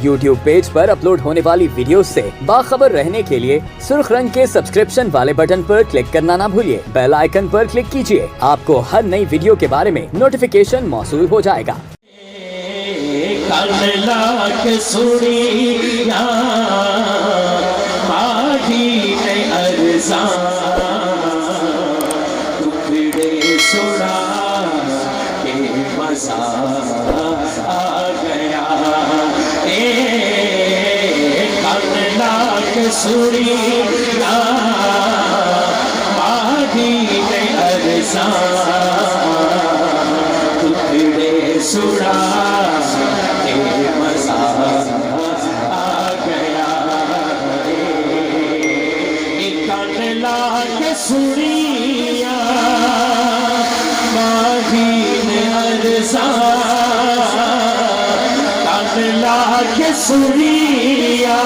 YouTube page पर upload होने वाली वीडियोस से बाखबर रहने के लिए सुर्ख रंग के सब्सक्रिप्शन वाले बटन पर क्लिक करना ना भूलिए। बेल आइकन पर क्लिक कीजिए, आपको हर नई वीडियो के बारे में नोटिफिकेशन मौसूल हो जाएगा। सुरिया माही में अरसा टुकड़े सुरा के मजा आ गया। एक लाख सुरिया माही में अरसा लाख सुरिया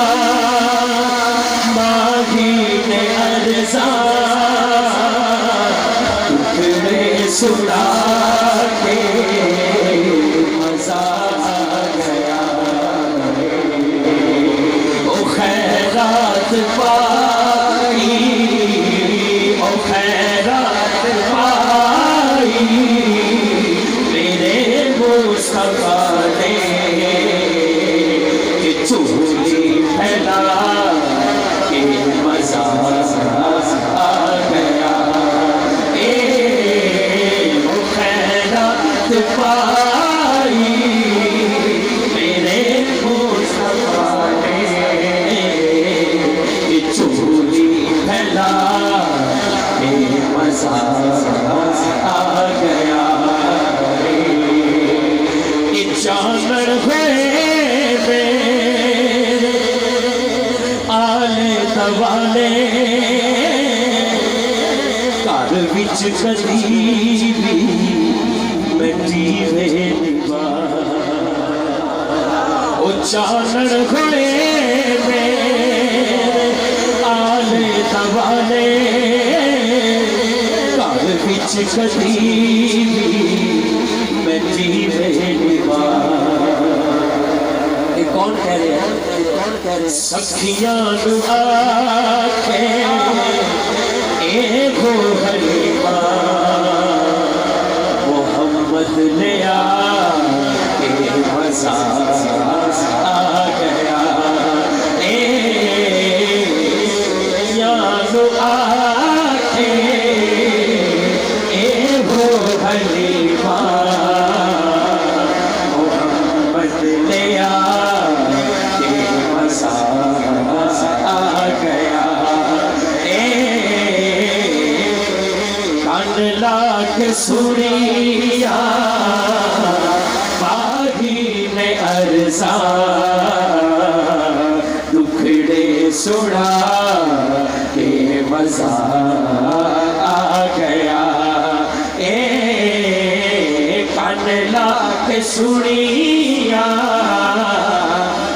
सुना के मजा आ गया। ओ खैरात पाई, ओ खैरात पाई मेरे मुस्तफा ने कि चूली फैला के मजा आ गया। पाई मेरे मुस्तफा ने चूली फैला के मजा आ गया। जानवर हुए आले दवाले घर विच गरीबी चानन हुए आले दवाले घर विच गरीबी मैं जीवे ये कौन कह रहे हैं? कौन कह रहे हैं? सखियां नु आखे ए गो हलीमा मोहम्मद ले आ के मजा आ गया। यानो आखे ए हो हलीमा मोहम्मद ले आ के मजा आ गया। कान लाख सुरिया अरसा टुकड़े सुड़ा के मजा आ गया। कान लाख सुनिया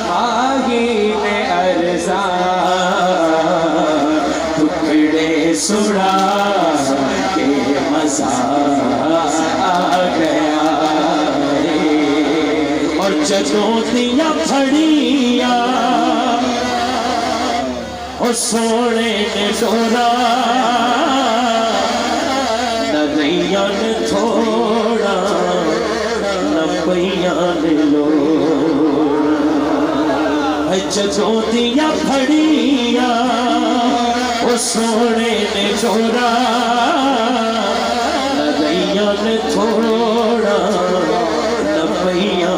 माही में अरसा टुकड़े सुड़ा के मजा आ गया। और जदों दिया फड़िया ओ सोने ने डोरा न गैया ने थोड़ा न पैया ने लोड़ा। जदों दिया फड़िया ओ सोने ने डोरा न गैया ने थोड़ा न पैया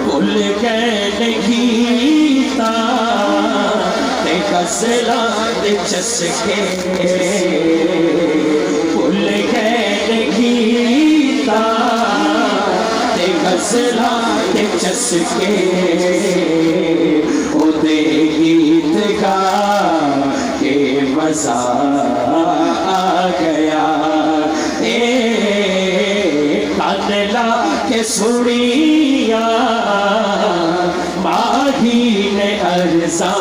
भूल गए गीता ते गज़ला दे चस्के भूल गए गीता ते गज़ला दे चस्के ओ दे गीत गा के मजा आ गया। कान लाके सुनिया माही ने अरसा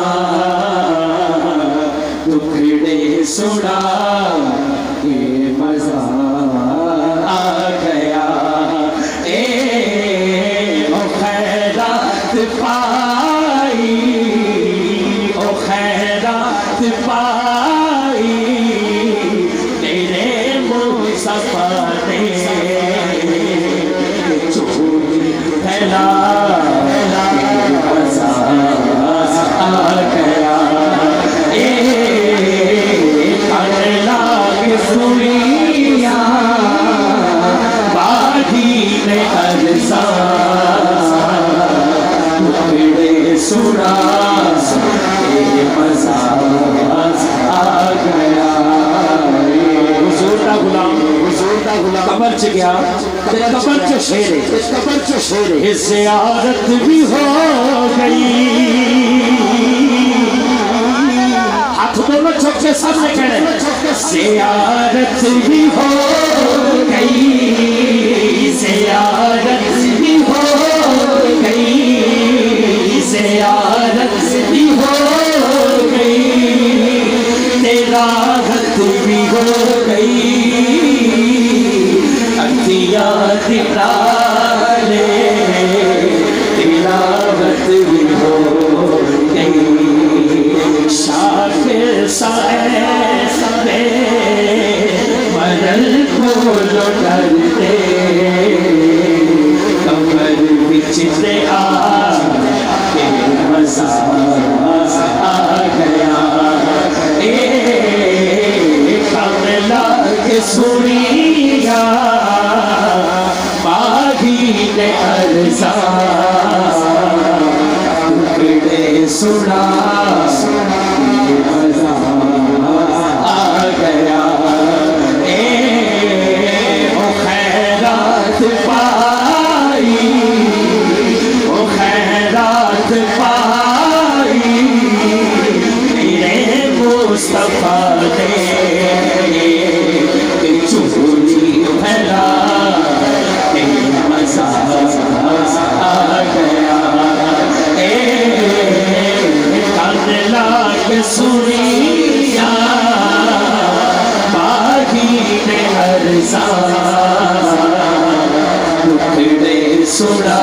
टुकड़े सुड़ा के मजा आ गया। ओ خیرات پائی او خیرات پائی تیرے مصطفیٰ نے چوری پھیلا آ گیا سوریاں باغی میں ارزاں ٹکڑے سنا مزہ آ گیا حضور دا غلام قبر چ گیا قبر چ شیرے زیارت بھی ہو گئی ہاتھ دونوں چھوٹ کے سامنے کھڑے زیارت بھی ہو گئی زیارت بھی ہو گئی زیارت بھی ہو گئی تلاوت بھی ہو گئی اکھیاں دکھالے تلاوت بھی ہو گئی شاکر سائے مرل کو لوٹتے کمر بچھتے آ کے مزہ آ گیا کملا کے سوریاں باغی نے ارزاں ٹکڑے سنا مزہ آ گیا او خیرات پائی او خیرات پائی میرے مصطفیٰ نے چوری پھیلا مزہ آ گیا سوریاں باغی نے ارزاں ٹکڑے سنا